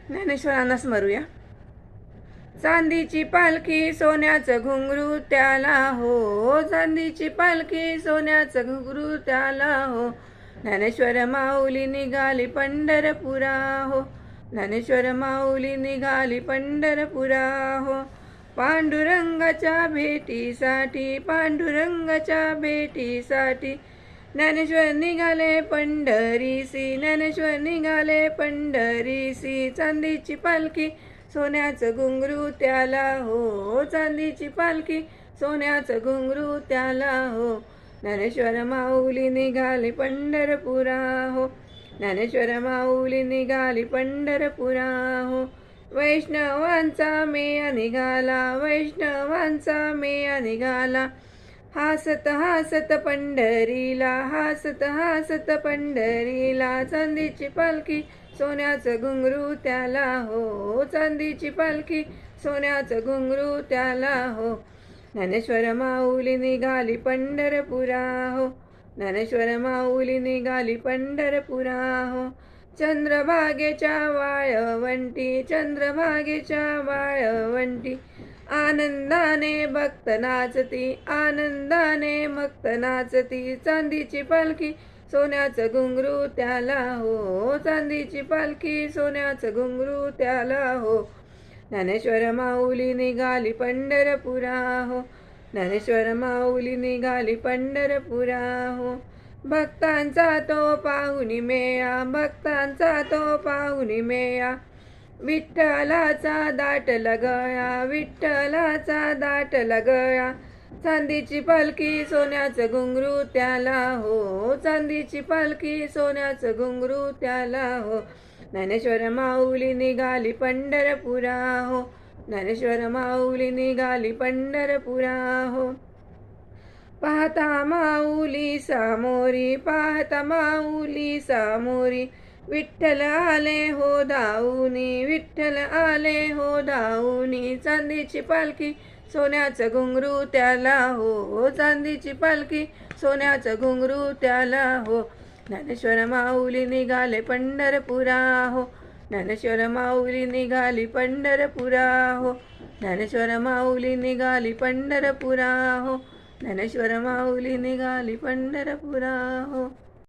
ज्ञानेश्वरांना स्मरूया. चांदीची पालखी सोन्याचं घुंगरू त्याला हो, चांदीची पालखी सोन्याचं घुंगरू त्याला हो. ज्ञानेश्वर माऊली निघाली पंढरपुरा हो, ज्ञानेश्वर माऊली निघाली पंढरपुरा हो. पांडुरंगाच्या भेटीसाठी, पांडुरंगाच्या भेटीसाठी ज्ञानेश्वर निघाले पंढरीसी, ज्ञानेश्वर निघाले पंढरीसी. चांदीची पालखी सोन्याचं घुंगरू त्याला हो, चांदीची पालखी सोन्याचं घुंगरू त्याला हो. ज्ञानेश्वर माऊली निघाली पंढरपुरा हो, ज्ञानेश्वर माऊली निघाली पंढरपुरा हो. वैष्णवांचा मेळा निघाला, वैष्णवांचा मेळा निघाला. हासत हासत पंढरीला, हासत हासत पंढरीला. चांदीची पालखी सोन्याचं घुंगरू त्याला हो, चांदीची पालखी सोन्याचं घुंगरू त्याला हो. ज्ञानेश्वर माऊली निघाली पंढरपुरा हो, ज्ञानेश्वर माऊली निघाली पंढरपुरा हो. चंद्रभागेच्या वाळवंटी, चंद्रभागेच्या वाळवंटी आनंदाने भक्त नाचती, आनंदाने भक्त नाचती. चांदीची पालखी सोन्याचं घुंगरू त्याला हो, चांदीची पालखी सोन्याचं घुंगरू त्याला हो. ज्ञानेश्वर माऊली निघाली पंढरपुरा हो, ज्ञानेश्वर माऊली निघाली पंढरपुरा हो. भक्तांचा तो पाहुणी मेळा, भक्तांचा तो पाहुणी मेळा. विठ्ठलाचा दाटला गळा, विठ्ठलाचा दाटला गळा. चांदीची पालखी सोन्याचं घुंगरू त्याला हो, चांदीची पालखी सोन्याचं घुंगरू त्याला हो. ज्ञानेश्वर माऊली निघाली पंढरपुरा हो, ज्ञानेश्वर माऊली निघाली पंढरपुरा हो. पाहता माऊली सामोरी, पाहता माऊली सामोरी. विठ्ठल आले हो धावूनी, विठ्ठल आले हो धावूनी. चांदीची पालखी सोन्याचं घुंगरू त्याला हो, चांदीची पालखी सोन्याचं घुंगरू त्याला हो. ज्ञानेश्वर माऊली निघाले पंढरपुरा हो, ज्ञानेश्वर माऊली निघाली पंढरपुरा हो, ज्ञानेश्वर माऊली निघाली पंढरपुरा हो, ज्ञानेश्वर माऊली निघाली पंढरपुरा हो.